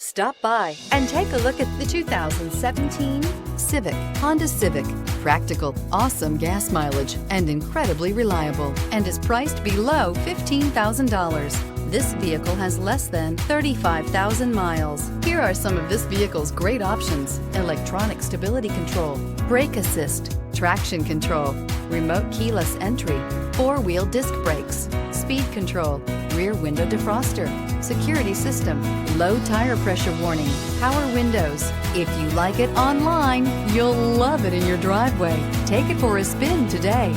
Stop by and take a look at the 2017 Civic, Honda Civic. Practical, awesome gas mileage, and incredibly reliable, and is priced below $15,000. This vehicle has less than 35,000 miles. Here are some of this vehicle's great options: electronic stability control, brake assist, traction control, remote keyless entry, four-wheel disc brakes, speed control, rear window defroster, security system, low tire pressure warning, power windows. If you like it online, you'll love it in your driveway. Take it for a spin today.